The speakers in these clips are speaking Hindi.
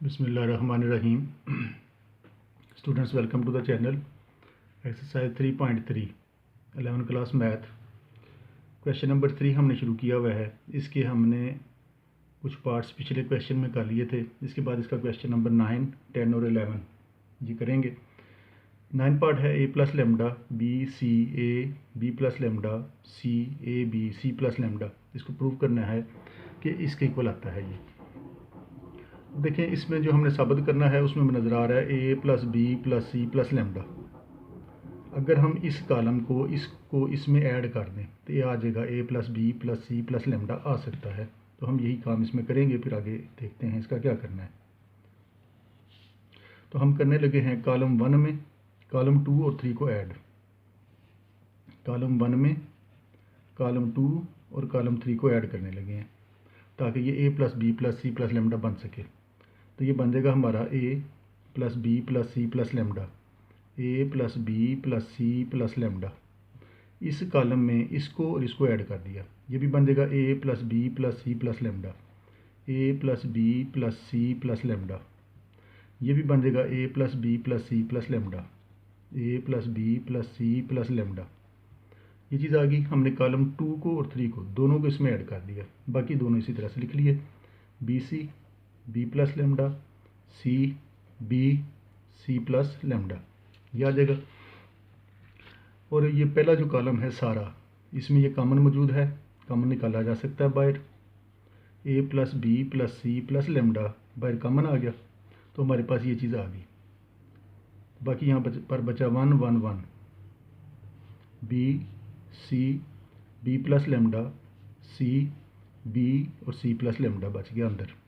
बिस्मिल्लाहिर्रहमानिर्रहीम। Students, welcome to the channel. Exercise 3.3 11th class math. Question number 3 हमने शुरू किया हुआ है। इसके हमने कुछ पार्ट्स पिछले क्वेश्चन में कर लिए थे। इसके बाद इसका क्वेश्चन नंबर 9, 10 और 11 ये करेंगे। 9 पार्ट है a plus lambda b c a b plus lambda c a b C plus lambda. इसको प्रूव करना है कि इसके इक्वल आता है ये। देखें, इसमें जो हमने साबित करना है उसमें नज़र आ रहा है a plus B plus c plus lambda. अगर हम इस कॉलम को इसको इसमें ऐड कर दें तो ये आ जाएगा a plus B plus c plus lambda आ सकता है। तो हम यही काम इसमें करेंगे, फिर आगे देखते हैं इसका क्या करना है। तो हम करने लगे हैं कॉलम 1 में कॉलम 2 और 3 को ऐड। कॉलम 1 में कॉलम 2 और कॉलम 3 को ऐड करने लगे हैं ताकि ये a plus B plus c plus lambda बन सके। तो ये बन जाएगा हमारा a plus B plus c plus lambda, a plus B plus c plus lambda. इस कॉलम में इसको और इसको ऐड कर दिया, ये भी बन जाएगा a plus B plus c plus lambda, a plus B plus c plus lambda. ये भी बन जाएगा a plus B plus c plus lambda, a plus B plus c plus lambda. ये चीज़ आ गई। हमने कॉलम 2 को और 3 को दोनों को इसमें ऐड कर दिया, बाकी दोनों इसी तरह से लिख लिए। B C B plus lambda C B सी प्लस लेमडा, ये आ जाएगा। और ये पहला जो कॉलम है सारा, इसमें ये कॉमन मौजूद है, कॉमन निकाला जा सकता है बाहर। A plus B plus c plus lambda बाहर कॉमन आ गया, तो हमारे पास ये चीज़ आ गई। बाकी यहाँ पर बचा 1 1 1 B C B plus lambda C B और सी प्लस लेमडा बच गया अंदर।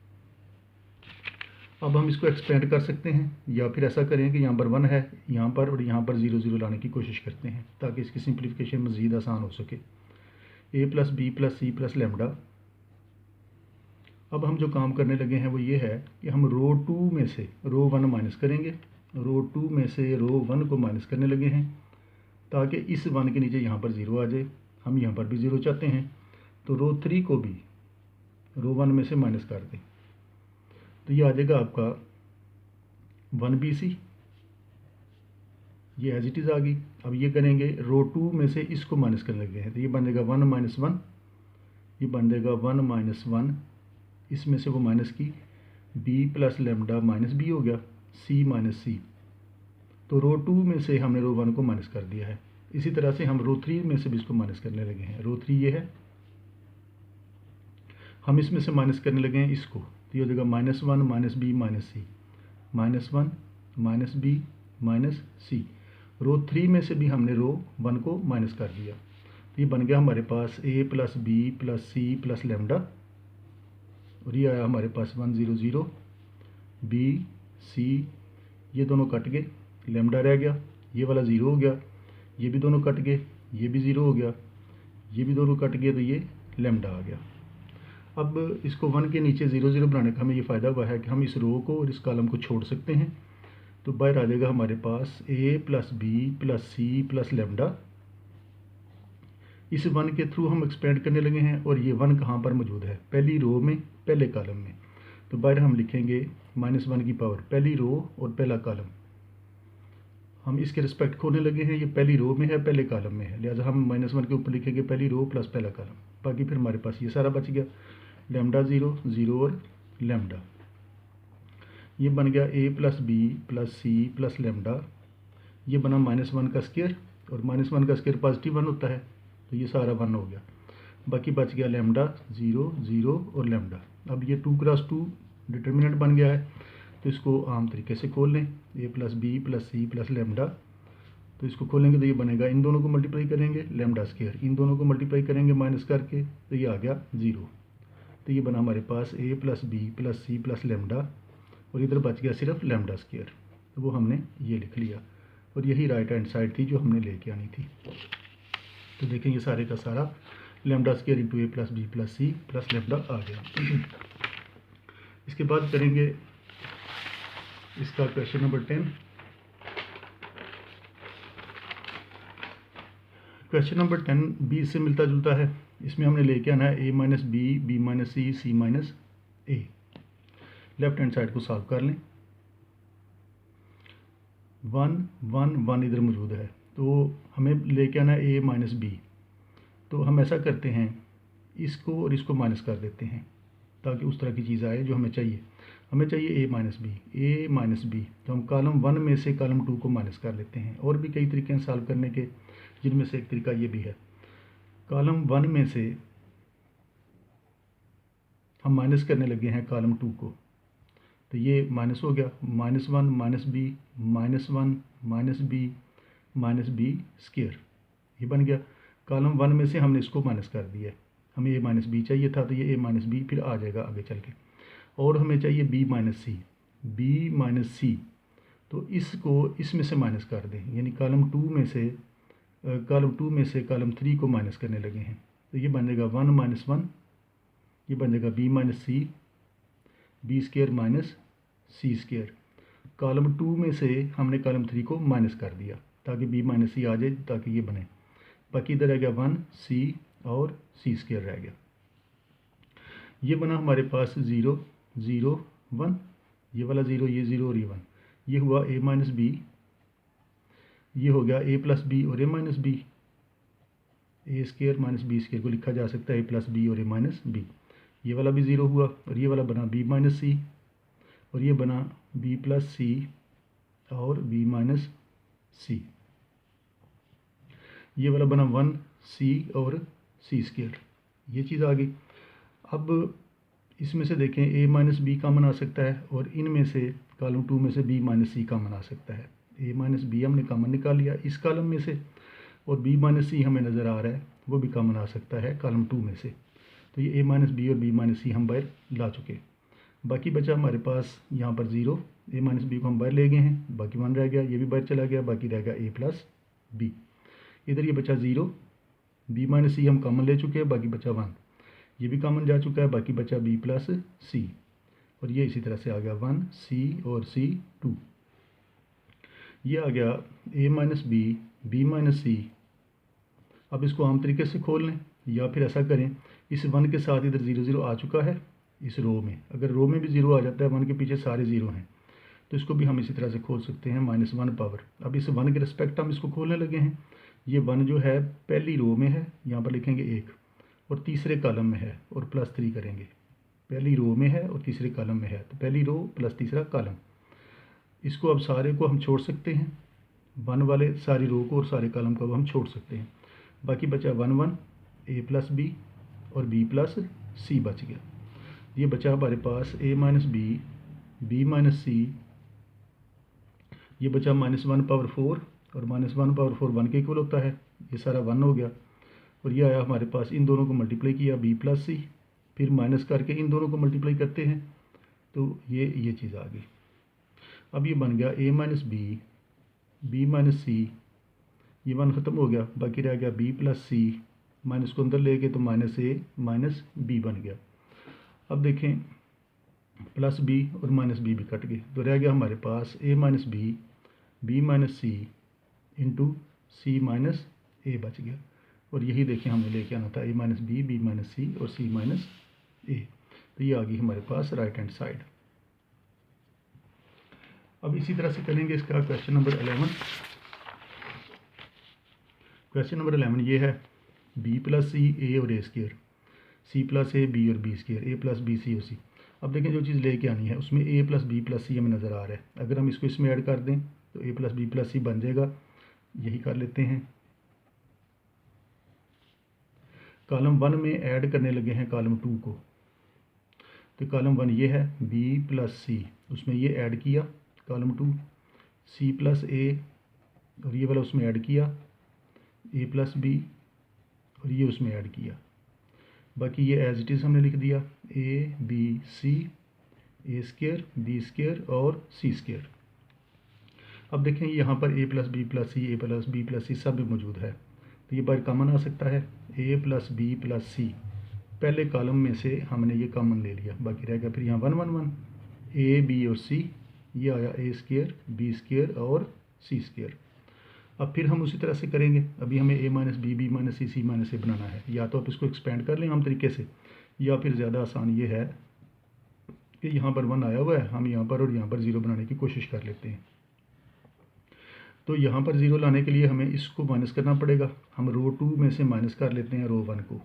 अब हम इसको एक्सपेंड कर सकते हैं, या फिर ऐसा करें कि यहाँ पर 1 है यहाँ पर और यहाँ पर 0 0 लाने की कोशिश करते हैं ताकि इसकी सिंप्लीफिकेशन मज़ीद आसान हो सके। A plus B plus c plus lambda. अब हम जो काम करने लगे हैं वो ये है कि हम रो 2 में से रो 1 माइनस करेंगे। रो 2 में से रो 1 को माइनस करने लगे हैं ताकि इस 1 के नीचे यहाँ पर 0 आ जाए। हम यहाँ पर भी 0 चाहते हैं, तो रो 3 को भी रो 1 में से माइनस कर दें, तो ये आ जाएगा आपका 1 बी सी। ये एज इट इज़ आ गई। अब ये करेंगे रो 2 में से इसको माइनस करने लगे हैं, तो ये बन जाएगा 1 माइनस 1, ये बन जाएगा 1 माइनस 1, इसमें से वो माइनस की B plus lambda minus B हो गया सी माइनस सी। तो रो 2 में से हमने रो 1 को माइनस कर दिया है। इसी तरह से हम रो 3 में से भी इसको माइनस करने लगे हैं। रो 3 ये है, हम इसमें से माइनस करने लगे हैं इसको, तो ये हो जाएगा -1 माइनस बी माइनस सी, -1 माइनस बी माइनस सी। रो 3 में से भी हमने रो 1 को माइनस कर दिया, तो ये बन गया हमारे पास a plus B plus c plus lambda. और ये आया हमारे पास 1 0 0 बी सी, ये दोनों कट गए, लेमडा रह गया, ये वाला 0 हो गया, ये भी दोनों कट गए, ये भी 0 हो गया, ये भी दोनों कट गए, तो ये लेमडा आ गया। अब इसको 1 के नीचे 0 0 बनाने का हमें ये फ़ायदा हुआ है कि हम इस रो को और इस कॉलम को छोड़ सकते हैं। तो बाहर आ जाएगा हमारे पास a plus B plus c plus lambda. इस 1 के थ्रू हम एक्सपेंड करने लगे हैं, और ये 1 कहाँ पर मौजूद है? पहली रो में, पहले कॉलम में। तो बाहर हम लिखेंगे -1 की पावर, पहली रो और पहला कॉलम। हम इसके रिस्पेक्ट खोलने लगे हैं, ये पहली रो में है पहले कॉलम में है, लिहाजा हम -1 के ऊपर लिखेंगे पहली रो प्लस पहला कॉलम। बाकी फिर हमारे पास ये सारा बच गया, लेमडा 0 0 और लेमडा। ये बन गया a plus B plus c plus lambda. ये बना -1 का स्क्वायर, और -1 का स्क्वायर पॉजिटिव 1 होता है, तो ये सारा 1 हो गया। बाकी बच गया लेमडा 0 0 और लेमडा। अब ये 2 क्रॉस 2 डिटर्मिनेंट बन गया है, तो इसको आम तरीके से खोल लें, a plus B plus c plus lambda. तो इसको खोलेंगे तो ये बनेगा, इन दोनों को मल्टीप्लाई करेंगे लेमडा स्क्वायर, इन दोनों को मल्टीप्लाई करेंगे माइनस करके, तो ये आ गया 0। तो ये बना हमारे पास a plus B plus c plus lambda, और इधर बच गया सिर्फ लेमडा स्क्वायर, तो वो हमने ये लिख लिया। और यही राइट हैंड साइड थी जो हमने लेके आनी थी। तो देखें ये सारे का सारा lambda square into a plus B plus c plus lambda आ गया। इसके बाद करेंगे इसका question number 10। Question number 10 b से मिलता जुलता है। इसमें हमने लेके आना है a minus b b minus c c minus a. Left hand side को सॉल्व कर लें। 1 1 1 इधर मौजूद है, तो हमें लेके आना है a माइनस बी। तो हम ऐसा करते हैं, इसको और इसको माइनस कर देते हैं ताकि उस तरह की चीज़ आए जो हमें चाहिए। हमें चाहिए a माइनस बी, तो हम कॉलम 1 में से कॉलम 2 को माइनस कर लेते हैं। और भी कई तरीके हैं सॉल्व करने के, जिनमें से एक तरीका ये भी है। कॉलम 1 में से हम माइनस करने लगे हैं कॉलम 2 को, तो ये माइनस हो गया, -1 -b -1 -b स्क्वायर, ये बन गया। कॉलम 1 में से हमने इसको माइनस कर दिया, हमें a माइनस बी चाहिए था, तो ये a माइनस बी फिर आ जाएगा आगे चल के। और हमें चाहिए b माइनस सी, तो इसको इसमें से माइनस कर दें, यानी कॉलम 2 में से कॉलम 3 को माइनस करने लगे हैं। तो ये बन जाएगा 1 माइनस 1, ये बन जाएगा b माइनस सी, बी स्क्वायर माइनस सी स्क्वायर। कॉलम 2 में से हमने कॉलम 3 को माइनस कर दिया ताकि b माइनस सी आ जाए, ताकि ये बने। बाकी इधर रह गया 1 c और c स्क्वायर रह गया। ये बना हमारे पास 0 0 1, ये वाला 0, ये 0 और ये 1। ये हुआ a माइनस बी, ये हो गया a प्लस बी और a minus B. A square minus B square को लिखा जा सकता है a प्लस बी और a माइनस बी। ये वाला भी 0 हुआ, और ये वाला बना b माइनस सी, और ये बना b प्लस सी और b माइनस सी। ये वाला बना 1 c और c स्क्वायर, ये चीज़ आ गई। अब इसमें से देखें a माइनस बी कॉमन आ सकता है, और इनमें से कॉलम 2 में से b माइनस सी कॉमन आ सकता है। a माइनस बी हमने कॉमन निकाल लिया इस कॉलम में से, और b माइनस सी हमें नज़र आ रहा है, वो भी कॉमन आ सकता है कॉलम 2 में से। तो ये a माइनस बी और b माइनस सी हम बाहर ला चुके। बाकी बचा हमारे पास यहाँ पर 0, a माइनस बी को हम बाहर ले गए हैं, बाकी 1 रह गया, ये भी बाहर चला गया, बाकी रह गया a प्लस बी। इधर ये बचा 0, b माइनस सी हम कॉमन ले चुके हैं, बाकी बचा 1, ये भी कॉमन जा चुका है, बाकी बचा b प्लस सी, और ये इसी तरह से आ गया 1 c और c 2। ये आ गया a माइनस बी माइनस सी। अब इसको आम तरीके से खोल लें, या फिर ऐसा करें, इस 1 के साथ इधर 0 0 आ चुका है इस रो में। अगर रो में भी 0 आ जाता है, 1 के पीछे सारे 0 हैं, तो इसको भी हम इसी तरह से खोल सकते हैं, -1 पावर। अब इस 1 के रिस्पेक्ट हम इसको खोलने लगे हैं। ये 1 जो है पहली रो में है, यहाँ पर लिखेंगे 1, और तीसरे कॉलम में है, और +3 करेंगे। पहली रो में है और तीसरे कॉलम में है, तो पहली रो प्लस तीसरा कॉलम। इसको अब सारे को हम छोड़ सकते हैं, 1 वाले सारी रो को और सारे कॉलम को अब हम छोड़ सकते हैं। बाकी बचा 1 1 a प्लस बी और b प्लस सी बच गया। ये बचा हमारे पास a माइनस बी माइनस सी, ये बचा -1 पावर 4, और -1 पावर 4 1 के इक्वल होता है, ये सारा 1 हो गया। और ये आया हमारे पास, इन दोनों को मल्टीप्लाई किया b प्लस सी, फिर माइनस करके इन दोनों को मल्टीप्लाई करते हैं, तो ये चीज़ आ गई। अब ये बन गया a माइनस बी माइनस सी, ये 1 ख़त्म हो गया, बाकी रह गया b प्लस सी, माइनस को अंदर ले गए तो -a माइनस बी बन गया। अब देखें प्लस b और माइनस b भी कट गए, तो रह गया हमारे पास a minus b minus c into c minus a बच गया। और यही देखें हमने लेके आना था a माइनस बी माइनस सी और c माइनस ए। तो ये आ गई हमारे पास राइट हैंड साइड। अब इसी तरह से करेंगे इसका क्वेश्चन नंबर 11। क्वेश्चन नंबर 11 ये है b प्लस सी ए और a square, c plus a b और b square, a plus b c और सी। अब देखें जो चीज़ लेके आनी है उसमें a प्लस बी प्लस सी हमें नज़र आ रहा है। अगर हम इसको इसमें ऐड कर दें तो a प्लस बी प्लस सी बन जाएगा। यही कर लेते हैं। कॉलम 1 में ऐड करने लगे हैं कॉलम 2 को, तो कॉलम 1 ये है b प्लस सी, उसमें ये ऐड किया कॉलम 2, c प्लस ए, और ये वाला उसमें ऐड किया a प्लस बी, और ये उसमें ऐड किया। बाकी ये एज इट इज़ हमने लिख दिया a b c, a square B square और सी स्क्वायर। अब देखें यहाँ पर a plus B plus C, a plus B plus c सब भी मौजूद है, तो ये बाहर कॉमन आ सकता है। a प्लस बी प्लस सी, पहले कॉलम में से हमने ये कॉमन ले लिया, बाकी रह गया फिर यहाँ 1 1 1 a b और c, ये आया a स्क्वायर बी स्क्वायर और सी स्क्वायर। अब फिर हम उसी तरह से करेंगे। अभी हमें a minus b minus c minus a बनाना है। या तो आप इसको एक्सपेंड कर लें आम तरीके से, या फिर ज़्यादा आसान ये है कि यहाँ पर 1 आया हुआ है, हम यहाँ पर और यहाँ पर 0 बनाने की कोशिश कर लेते हैं। तो यहाँ पर 0 लाने के लिए हमें इसको माइनस करना पड़ेगा। हम रो 2 में से माइनस कर लेते हैं रो 1 को।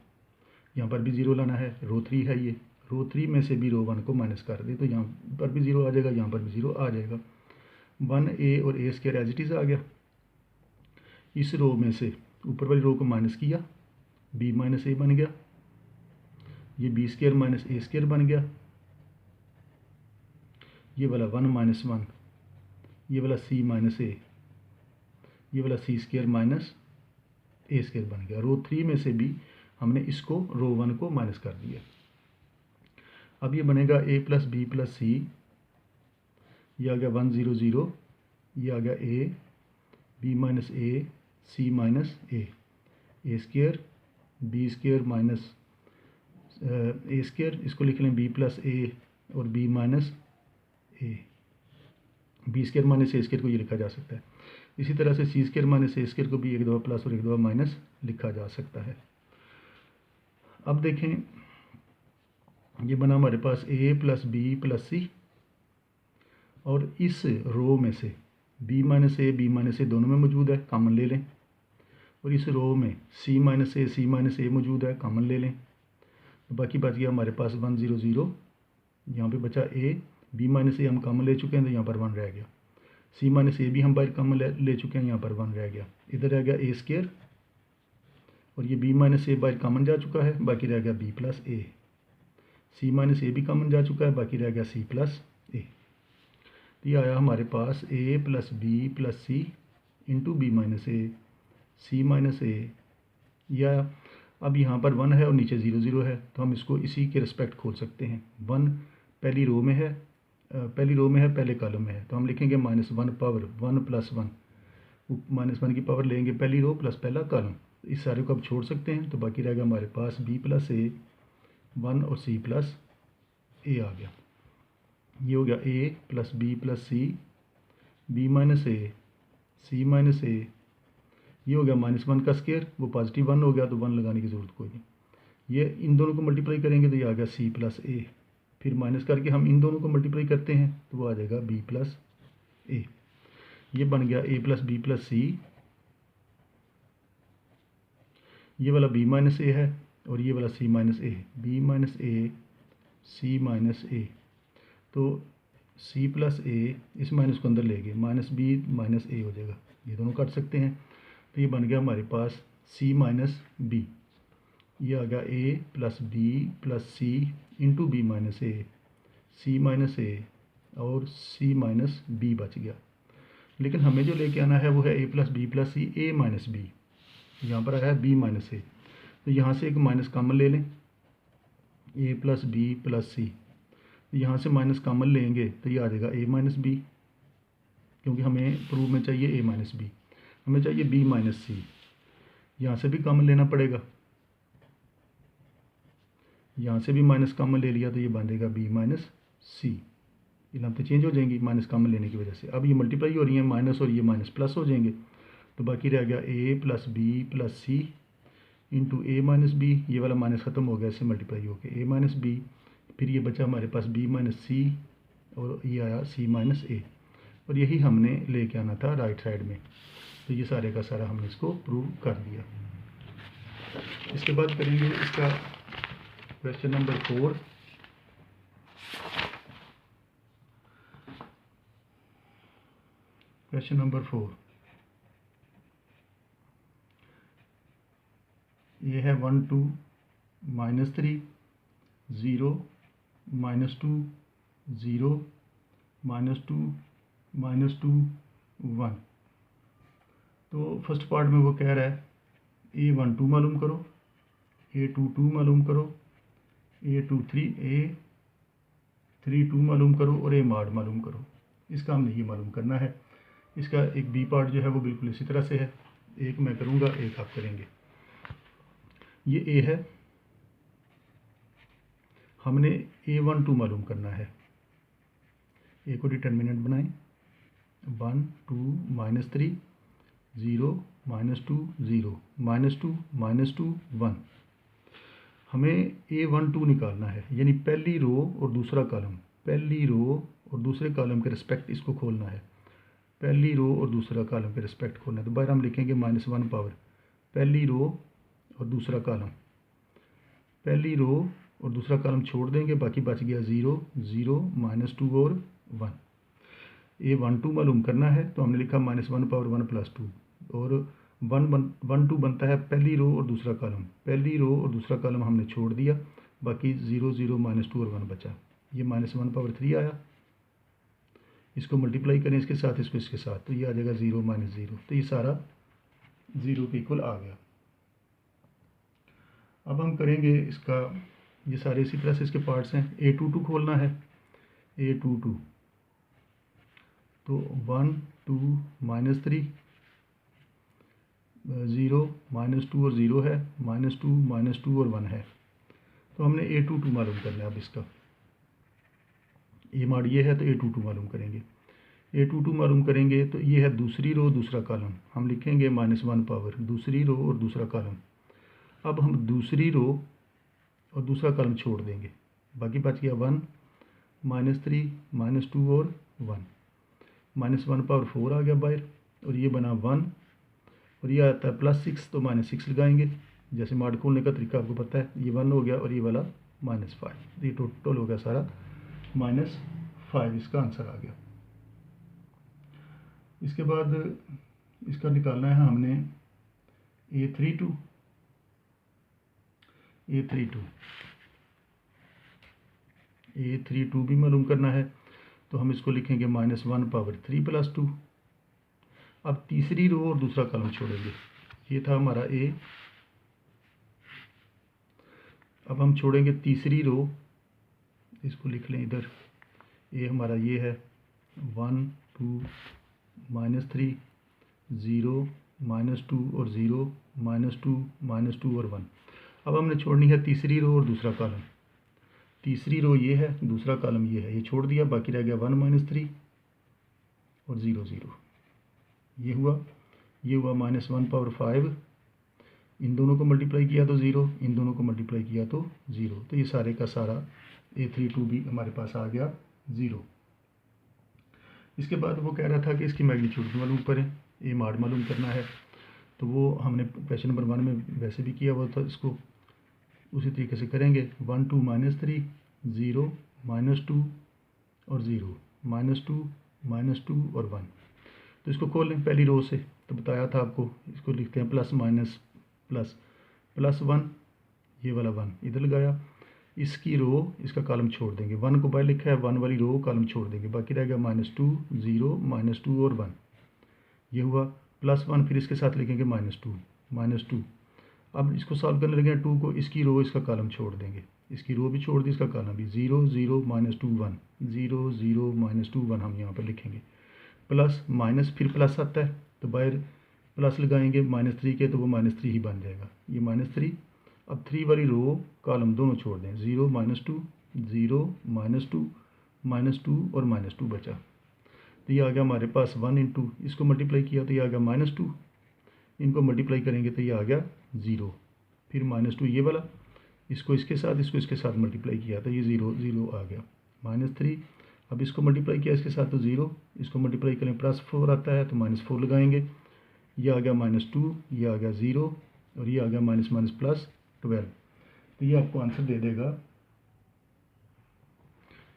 यहाँ पर भी 0 लाना है, रो 3 है ये, रो 3 में से भी रो 1 को माइनस कर दें तो यहाँ पर भी 0 आ जाएगा, यहाँ पर भी 0 आ जाएगा। 1a और a square as it is आ गया। इस रो में से ऊपर वाली रो को माइनस किया, b माइनस ए बन गया, ये b square minus A square बन गया, ये वाला 1 माइनस 1, ये वाला c माइनस ए, ये वाला c square minus A square बन गया। रो 3 में से भी हमने इसको रो 1 को माइनस कर दिया। अब ये बनेगा a प्लस बी प्लस सी, ये आ गया 1 0 0, ये आ गया a b minus A C minus A square B square minus A square, इसको लिख लें b प्लस ए और b minus A, B square minus A square को ये लिखा जा सकता है। इसी तरह से C square minus A square को भी एक दफ़ा प्लस और एक दफ़ा माइनस लिखा जा सकता है। अब देखें, ये बना हमारे पास a प्लस बी प्लस सी, और इस रो में से b माइनस ए दोनों में मौजूद है, कॉमन ले लें, और इस रो में c माइनस ए मौजूद है, कॉमन ले लें। बाकी बच गया हमारे पास 1 0 0, यहाँ पे बचा a, b माइनस ए हम कॉमन ले चुके हैं तो यहाँ पर 1 रह गया, c माइनस ए भी हम बाहर कॉमन ले चुके हैं, यहाँ पर 1 रह गया, इधर रह गया a स्क्वायर, और ये b माइनस ए बाहर कॉमन जा चुका है, बाकी रह गया b प्लस ए, c माइनस ए भी कॉमन जा चुका है, बाकी रह गया c प्लस ए। तो ये आया हमारे पास a plus B plus C into b minus A C minus a, या अब यहाँ पर 1 है और नीचे 0 0 है, तो हम इसको इसी के रिस्पेक्ट खोल सकते हैं। 1 पहली रो में है, पहले कॉलम में है, तो हम लिखेंगे -1 पावर 1 प्लस 1, -1 की पावर लेंगे पहली रो प्लस पहला कॉलम, इस सारे को अब छोड़ सकते हैं, तो बाकी रहेगा हमारे पास b प्लस ए 1 और c प्लस ए आ गया। ये हो गया a plus B plus c, b minus A C minus a, ये हो गया -1 का स्क्वायर, वो पॉजिटिव 1 हो गया तो 1 लगाने की ज़रूरत कोई नहीं। ये इन दोनों को मल्टीप्लाई करेंगे तो ये आ गया c प्लस ए, फिर माइनस करके हम इन दोनों को मल्टीप्लाई करते हैं तो वो आ जाएगा b प्लस ए। ये बन गया a प्लस बी प्लस सी, ये वाला b माइनस ए है और ये वाला c minus A, B minus A C minus ए, तो c प्लस ए इस माइनस को अंदर लेंगे, माइनस बी माइनस ए हो जाएगा, ये दोनों काट सकते हैं, तो ये बन गया हमारे पास c माइनस बी, ये आ गया a plus B plus C into b minus A C minus a और c माइनस बी बच गया। लेकिन हमें जो लेके आना है वो है a plus B plus C A minus B, यहाँ पर आया है b माइनस ए, तो यहाँ से एक माइनस कॉमन ले लें, a प्लस बी प्लस सी, यहाँ से माइनस कॉमन लेंगे तो ये आ जाएगा a माइनस बी, क्योंकि हमें प्रूफ में चाहिए a माइनस बी, हमें चाहिए b माइनस सी, यहाँ से भी कॉमन लेना पड़ेगा, यहाँ से भी माइनस कॉमन ले लिया तो ये बनेगा b माइनस सी, ये लामतें चेंज हो जाएंगी माइनस कॉमन लेने की वजह से। अब ये मल्टीप्लाई हो रही है, माइनस और ये माइनस प्लस हो जाएंगे, तो बाकी रह गया a plus B plus C into A minus B, ये वाला माइनस ख़त्म हो गया इससे मल्टीप्लाई होकर a माइनस बी, फिर ये बचा हमारे पास b माइनस सी और ये आया c माइनस ए, और यही हमने लेके आना था राइट साइड में। तो ये सारे का सारा हमने इसको प्रूव कर दिया। इसके बाद करेंगे इसका क्वेश्चन नंबर 4। क्वेश्चन नंबर 4 ये है 1 2 -3 0 -2 0 -2 1। तो फर्स्ट पार्ट में वो कह रहा है A12 मालूम करो, A22 मालूम करो, A32 मालूम करो और A mod मालूम करो। इसका हमने ये मालूम करना है। इसका एक बी पार्ट जो है वो बिल्कुल इसी तरह से है, एक मैं करूँगा एक आप करेंगे। ये A है, हमने A12 मालूम करना है। A को डिटर्मिनेंट बनाएं, 1 2 -3 0 -2 0 -2 1। हमें A12 निकालना है, यानी पहली रो और दूसरा कॉलम पहली रो और दूसरे कॉलम के रिस्पेक्ट इसको खोलना है, पहली रो और दूसरा कॉलम के रिस्पेक्ट खोलना है। तो बाहर हम लिखेंगे -1 पावर पहली रो और दूसरा कॉलम, पहली रो और दूसरा कॉलम छोड़ देंगे, बाकी बच गया 0 0 -2 और 1। ये 1 2 मालूम करना है तो हमने लिखा -1 पावर 1 + 2 और 1 2 बनता है पहली रो और दूसरा कॉलम, पहली रो और दूसरा कॉलम हमने छोड़ दिया, बाकी 0 0 -2 और 1 बचा। ये -1 पावर 3 आया, इसको मल्टीप्लाई करें इसके साथ, इसको इसके साथ, तो ये आ जाएगा 0 -0, तो ये सारा 0 के इक्वल आ गया। अब हम करेंगे इसका, ये सारे इसी तरह से इसके पार्ट्स हैं। A22 खोलना है, A22 तो 1 2 -3 0 -2 और 0 है, -2 -2 और 1 है, तो हमने A22 मालूम करना है। अब इसका ये माड ये है तो A22 मालूम करेंगे, A22 मालूम करेंगे तो ये है दूसरी रो दूसरा कॉलम, हम लिखेंगे -1 पावर दूसरी रो और दूसरा कॉलम। अब हम दूसरी रो और दूसरा कॉलम छोड़ देंगे, बाकी बच गया 1 -3 -2 और 1, -1 पावर 4 आ गया बाहर, और ये बना 1 और ये आता है +6 तो -6 लगाएंगे, जैसे माड खोलने का तरीका आपको पता है। ये 1 हो गया और ये वाला -5, ये टोटल हो गया सारा -5, इसका आंसर आ गया। इसके बाद इसका निकालना है हमने A32 भी मालूम करना है, तो हम इसको लिखेंगे -1 पावर 3 + 2। अब तीसरी रो और दूसरा कॉलम छोड़ेंगे, ये था हमारा A, अब हम छोड़ेंगे तीसरी रो, इसको लिख लें इधर, ये हमारा ये है 1 2 -3 0 -2 और 0 -2 और 1। अब हमने छोड़नी है तीसरी रो और दूसरा कॉलम, तीसरी रो ये है, दूसरा कॉलम ये है, ये छोड़ दिया, बाकी रह गया 1 -3 और 0 0, ये हुआ -1 पावर 5, इन दोनों को मल्टीप्लाई किया तो 0, इन दोनों को मल्टीप्लाई किया तो 0, तो ये सारे का सारा A32 भी हमारे पास आ गया 0। इसके बाद वो कह रहा था कि इसकी मैग्नीट्यूड मालूम करें, ये माड मालूम करना है, तो वो हमने क्वेश्चन नंबर 1 में वैसे भी किया हुआ था, इसको उसी तरीके से करेंगे। 1 2 -3 0 -2 और 0 -2 और 1, तो इसको खोल लें पहली रो से, तो बताया था आपको, इसको लिखते हैं +1, ये वाला 1 इधर लगाया, इसकी रो इसका कॉलम छोड़ देंगे, 1 को बाहर लिखा है, 1 वाली रो कॉलम छोड़ देंगे, बाकी रह गया -2 0 -2 और 1, ये हुआ +1, फिर इसके साथ लिखेंगे -2। अब इसको सॉल्व करने लगे 2 को, इसकी रो इसका कॉलम छोड़ देंगे, इसकी रो भी छोड़ दी, इसका कॉलम भी, 0 0 -2 1 0 0 -2 1 हम यहाँ पर लिखेंगे, प्लस माइनस फिर प्लस आता है तो बाहर प्लस लगाएंगे -3 के, तो वो -3 ही बन जाएगा, ये -3। अब 3 वाली रो कॉलम दोनों छोड़ दें, 0 -2 0 -2 और -2 बचा, तो ये आ गया हमारे पास 1 × इसको मल्टीप्लाई किया तो ये आ गया -2, इनको मल्टीप्लाई करेंगे तो ये आ गया 0, फिर -2 ये वाला, इसको इसके साथ मल्टीप्लाई किया तो ये 0 0 आ गया, -3। अब इसको मल्टीप्लाई किया इसके साथ तो 0, इसको मल्टीप्लाई करें +4 आता है तो -4 लगाएंगे, ये आ गया -2, ये आ गया 0 और ये आ गया -12, तो ये आपको आंसर दे देगा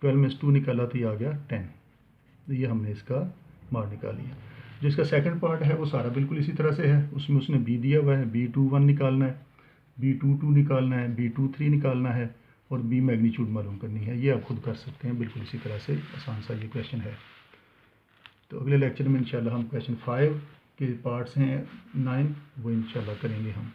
12 में 2 निकाला तो ये आ गया 10, तो ये हमने इसका मार्क निकाल लिया। जो इसका सेकंड पार्ट है वो सारा बिल्कुल इसी तरह से है, उसमें उसने B दिया हुआ है, B21 निकालना है, B22 निकालना है, B23 निकालना है और B मैग्नीट्यूड मालूम करनी है, ये आप खुद कर सकते हैं, बिल्कुल इसी तरह से आसान सा ये क्वेश्चन है। तो अगले लेक्चर में इंशाल्लाह हम क्वेश्चन 5 के पार्ट्स हैं 9, वो इंशाल्लाह करेंगे हम।